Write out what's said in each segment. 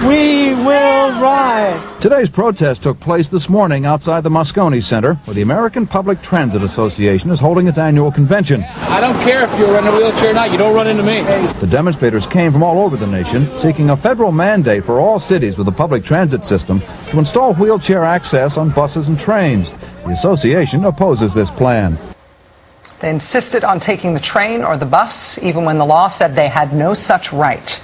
We will ride. Today's protest took place this morning outside the Moscone Center, where the American Public Transit Association is holding its annual convention. I don't care if you're in a wheelchair or not. You don't run into me. The demonstrators came from all over the nation, seeking a federal mandate for all cities with a public transit system to install wheelchair access on buses and trains. The association opposes this plan. They insisted on taking the train or the bus, even when the law said they had no such right.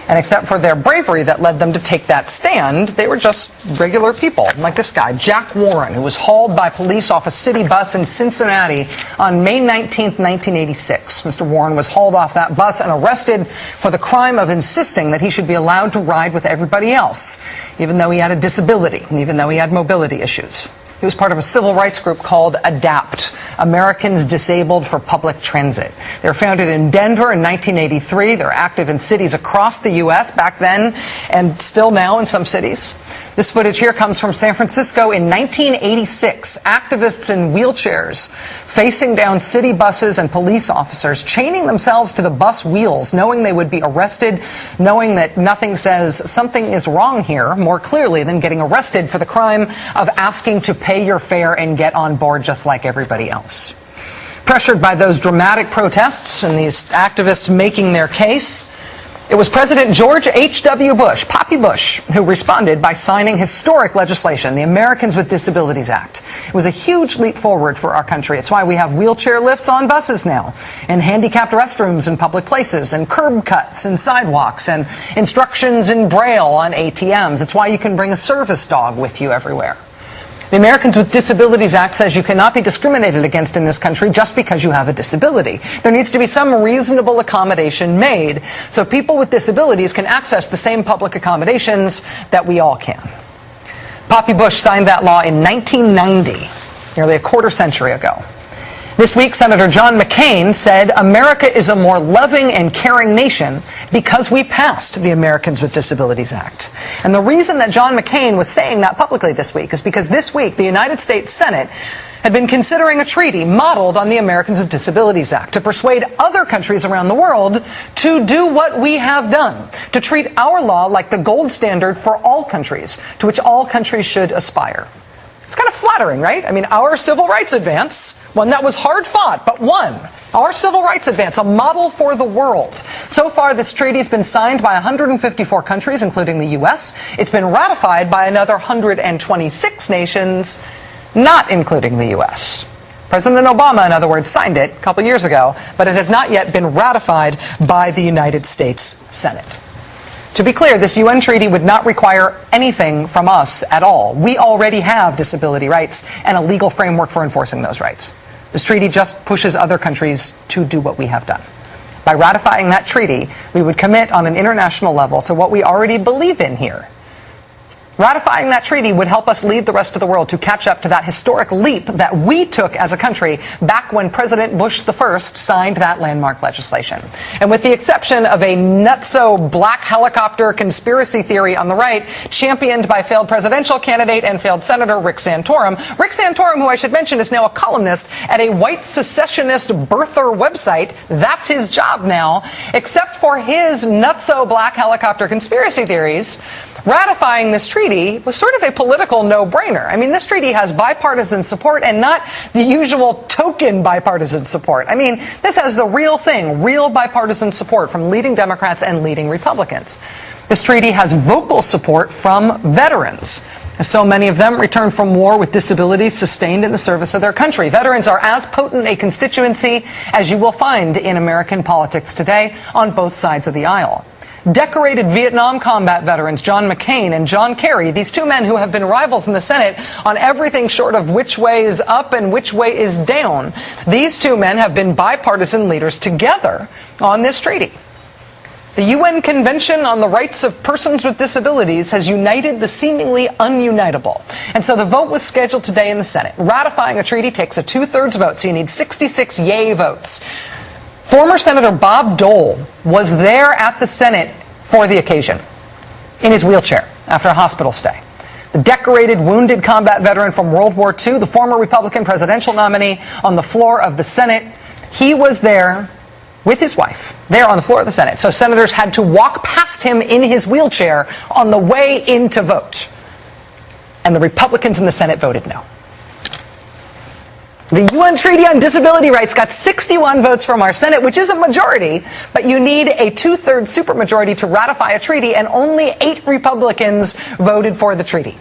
And except for their bravery that led them to take that stand, they were just regular people, like this guy, Jack Warren, who was hauled by police off a city bus in Cincinnati on May 19, 1986. Mr. Warren was hauled off that bus and arrested for the crime of insisting that he should be allowed to ride with everybody else, even though he had a disability and even though he had mobility issues. He was part of a civil rights group called ADAPT, Americans Disabled for Public Transit. They were founded in Denver in 1983. They're active in cities across the U.S. back then and still now in some cities. This footage here comes from San Francisco in 1986. Activists in wheelchairs facing down city buses and police officers, chaining themselves to the bus wheels, knowing they would be arrested, knowing that nothing says something is wrong here more clearly than getting arrested for the crime of asking to pay your fare and get on board just like everybody else. Pressured by those dramatic protests and these activists making their case, it was President George H.W. Bush, Poppy Bush, who responded by signing historic legislation, the Americans with Disabilities Act. It was a huge leap forward for our country. It's why we have wheelchair lifts on buses now, and handicapped restrooms in public places, and curb cuts in sidewalks, and instructions in Braille on ATMs. It's why you can bring a service dog with you everywhere. The Americans with Disabilities Act says you cannot be discriminated against in this country just because you have a disability. There needs to be some reasonable accommodation made so people with disabilities can access the same public accommodations that we all can. Poppy Bush signed that law in 1990, nearly a quarter century ago. This week, Senator John McCain said America is a more loving and caring nation because we passed the Americans with Disabilities Act. And the reason that John McCain was saying that publicly this week is because this week the United States Senate had been considering a treaty modeled on the Americans with Disabilities Act to persuade other countries around the world to do what we have done, to treat our law like the gold standard for all countries, to which all countries should aspire. It's kind of flattering, right? I mean, our civil rights advance, one that was hard fought, but won. Our civil rights advance, a model for the world. So far, this treaty has been signed by 154 countries, including the U.S. It's been ratified by another 126 nations, not including the U.S. President Obama, in other words, signed it a couple years ago, but it has not yet been ratified by the United States Senate. To be clear, this UN treaty would not require anything from us at all. We already have disability rights and a legal framework for enforcing those rights. This treaty just pushes other countries to do what we have done. By ratifying that treaty, we would commit on an international level to what we already believe in here. Ratifying that treaty would help us lead the rest of the world to catch up to that historic leap that we took as a country back when President Bush I signed that landmark legislation. And with the exception of a nutso black helicopter conspiracy theory on the right, championed by failed presidential candidate and failed Senator Rick Santorum, who I should mention is now a columnist at a white secessionist birther website. That's his job now. Except for his nutso black helicopter conspiracy theories, ratifying this treaty was sort of a political no-brainer. I mean, this treaty has bipartisan support and not the usual token bipartisan support. I mean, this has the real thing, real bipartisan support from leading Democrats and leading Republicans. This treaty has vocal support from veterans. So many of them return from war with disabilities sustained in the service of their country. Veterans are as potent a constituency as you will find in American politics today on both sides of the aisle. Decorated Vietnam combat veterans John McCain and John Kerry, these two men who have been rivals in the Senate on everything short of which way is up and which way is down, these two men have been bipartisan leaders together on this treaty. The UN Convention on the Rights of Persons with Disabilities has united the seemingly ununitable. And so the vote was scheduled today in the Senate. Ratifying a treaty takes a 2/3 vote, so you need 66 yay votes. Former Senator Bob Dole was there at the Senate for the occasion, in his wheelchair after a hospital stay. The decorated wounded combat veteran from World War II, the former Republican presidential nominee on the floor of the Senate, he was there with his wife there on the floor of the Senate. So senators had to walk past him in his wheelchair on the way in to vote. And the Republicans in the Senate voted no. The UN Treaty on Disability Rights got 61 votes from our Senate, which is a majority, but you need a 2/3 supermajority to ratify a treaty, and only 8 Republicans voted for the treaty.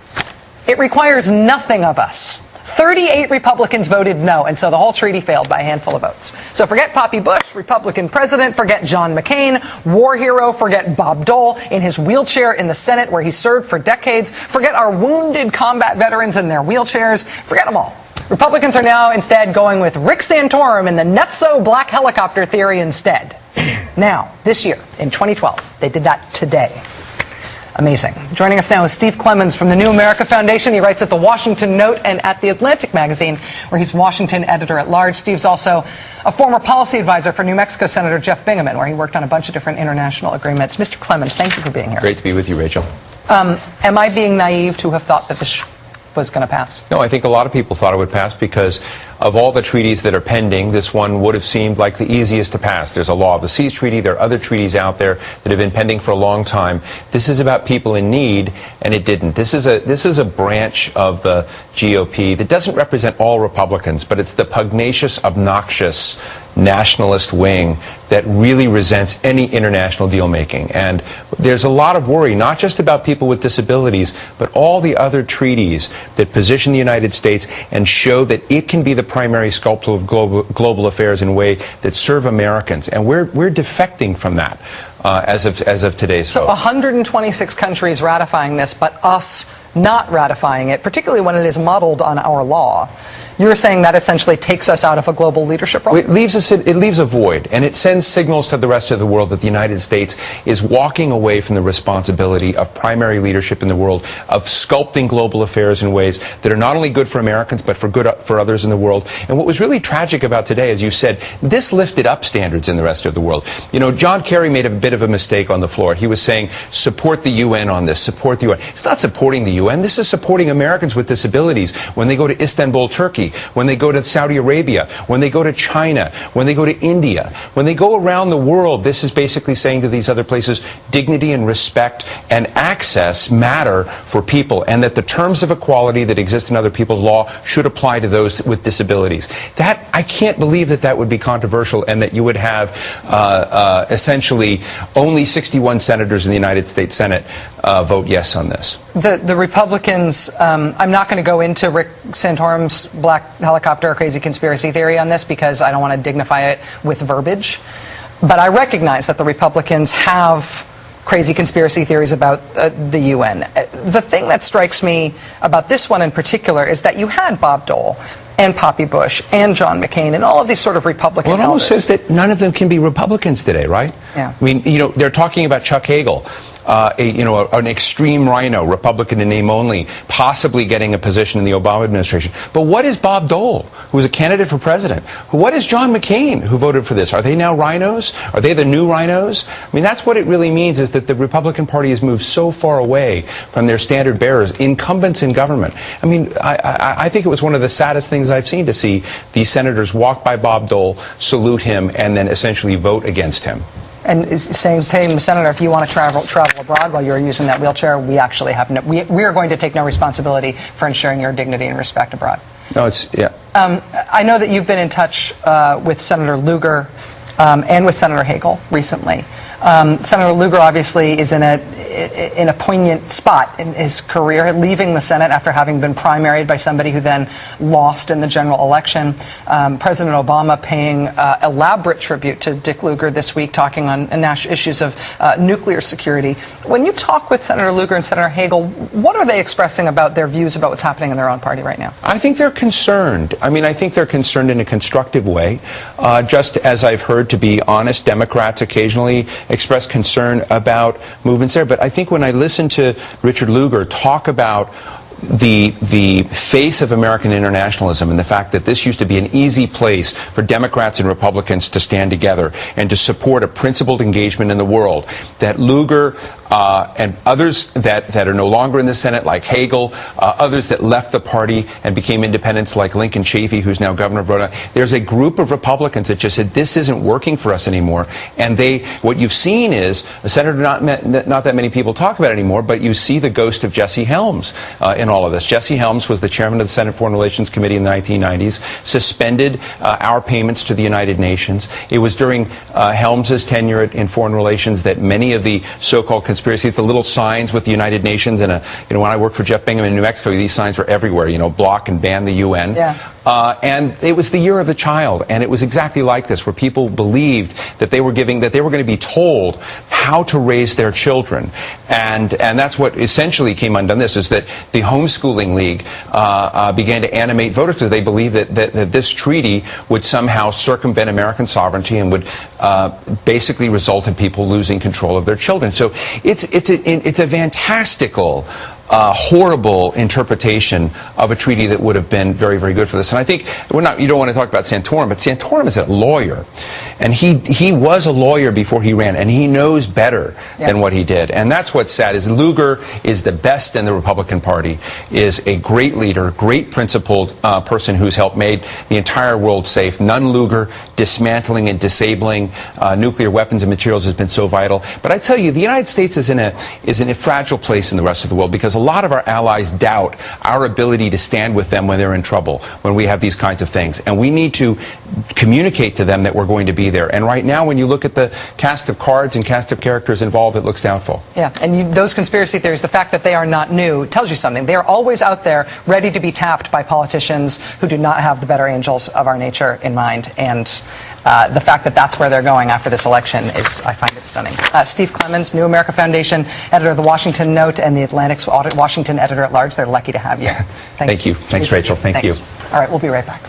It requires nothing of us. 38 Republicans voted no, and so the whole treaty failed by a handful of votes. So forget Poppy Bush, Republican president, forget John McCain, war hero, forget Bob Dole in his wheelchair in the Senate where he served for decades, forget our wounded combat veterans in their wheelchairs, forget them all. Republicans are now instead going with Rick Santorum and the nutso black helicopter theory instead. Now, this year, in 2012, they did that today. Amazing. Joining us now is Steve Clemons from the New America Foundation. He writes at the Washington Note and at the Atlantic magazine, where he's Washington editor-at-large. Steve's also a former policy advisor for New Mexico Senator Jeff Bingaman, where he worked on a bunch of different international agreements. Mr. Clemons, thank you for being here. Great to be with you, Rachel. Am I being naive to have thought that this was going to pass? No, I think a lot of people thought it would pass because of all the treaties that are pending, this one would have seemed like the easiest to pass. There's a Law of the Seas treaty. There are other treaties out there that have been pending for a long time. This is about people in need, and it didn't. This is a branch of the GOP that doesn't represent all Republicans, but it's the pugnacious, obnoxious nationalist wing that really resents any international deal making. And there's a lot of worry, not just about people with disabilities, but all the other treaties that position the United States and show that it can be the primary sculptor of global affairs in a way that serve Americans. And we're defecting from that as of today's vote. So 126 countries ratifying this, but us not ratifying it, particularly when it is modeled on our law. You're saying that essentially takes us out of a global leadership role? It leaves a void, and it sends signals to the rest of the world that the United States is walking away from the responsibility of primary leadership in the world, of sculpting global affairs in ways that are not only good for Americans, but for others in the world. And what was really tragic about today, as you said, this lifted up standards in the rest of the world. You know, John Kerry made a bit of a mistake on the floor. He was saying, support the UN on this, support the UN. It's not supporting the UN. This is supporting Americans with disabilities when they go to Istanbul, Turkey, when they go to Saudi Arabia, when they go to China, when they go to India, when they go around the world. This is basically saying to these other places, dignity and respect and access matter for people, and that the terms of equality that exist in other people's law should apply to those with disabilities. That, I can't believe that that would be controversial, and that you would have essentially only 61 senators in the United States Senate vote yes on this. The Republicans, I'm not going to go into Rick Santorum's black helicopter crazy conspiracy theory on this because I don't want to dignify it with verbiage. But I recognize that the Republicans have crazy conspiracy theories about the UN. The thing that strikes me about this one in particular is that you had Bob Dole and Poppy Bush and John McCain and all of these sort of Republican Well, it almost elders. says that none of them can be Republicans today, right? Yeah. I mean, you know, they're talking about Chuck Hagel. An extreme rhino, Republican in name only, possibly getting a position in the Obama administration. But what is Bob Dole, who is a candidate for president? What is John McCain, who voted for this? Are they now rhinos? Are they the new rhinos? I mean, that's what it really means, is that the Republican Party has moved so far away from their standard bearers, incumbents in government. I mean, I think it was one of the saddest things I've seen to see these senators walk by Bob Dole, salute him, and then essentially vote against him. And is saying, Senator, if you want to travel abroad while you're using that wheelchair, we actually have no, we are going to take no responsibility for ensuring your dignity and respect abroad. No, it's, yeah. I know that you've been in touch with Senator Lugar and with Senator Hagel recently. Senator Lugar obviously is in a poignant spot in his career, leaving the Senate after having been primaried by somebody who then lost in the general election. President Obama paying elaborate tribute to Dick Lugar this week, talking on issues of nuclear security. When you talk with Senator Lugar and Senator Hagel, what are they expressing about their views about what's happening in their own party right now? I think they're concerned. I mean, I think they're concerned in a constructive way. Just as I've heard, to be honest, Democrats occasionally express concern about movements there. But I think when I listen to Richard Lugar talk about the face of American internationalism and the fact that this used to be an easy place for Democrats and Republicans to stand together and to support a principled engagement in the world, that Lugar and others that are no longer in the Senate, like Hagel, others that left the party and became independents, like Lincoln Chafee, who's now governor of Rhode Island. There's a group of Republicans that just said, this isn't working for us anymore. And what you've seen is a senator not that many people talk about anymore, but you see the ghost of Jesse Helms in all of this. Jesse Helms was the chairman of the Senate Foreign Relations Committee in the 1990s, suspended our payments to the United Nations. It was during Helms's tenure in foreign relations that many of the so-called conspiracies, the little signs with the United Nations, and when I worked for Jeff Bingham in New Mexico, these signs were everywhere, block and ban the UN. Yeah. And it was the year of the child, and it was exactly like this, where people believed that they were going to be told how to raise their children, and that's what essentially came undone. This is that the Homeschooling League began to animate voters because they believed that this treaty would somehow circumvent American sovereignty and would basically result in people losing control of their children. So it's a fantastical, horrible interpretation of a treaty that would have been very, very good for this. And I think you don't want to talk about Santorum, but Santorum is a lawyer, and he was a lawyer before he ran, and he knows better than what he did. And that's what's sad. Is Lugar is the best in the Republican Party, is a great leader, great principled person who's helped made the entire world safe. None Lugar, dismantling and disabling nuclear weapons and materials has been so vital. But I tell you, the United States is in a fragile place in the rest of the world, because a lot of our allies doubt our ability to stand with them when they're in trouble, when we have these kinds of things. And we need to communicate to them that we're going to be there. And right now, when you look at the cast of cards and cast of characters involved, it looks doubtful. Yeah, and those conspiracy theories, the fact that they are not new, tells you something. They are always out there, ready to be tapped by politicians who do not have the better angels of our nature in mind. And the fact that that's where they're going after this election I find it stunning. Steve Clemens, New America Foundation, editor of the Washington Note and the Atlantic's Washington editor at large. They're lucky to have you. Thank you. Thanks, Rachel. Thanks. All right, we'll be right back.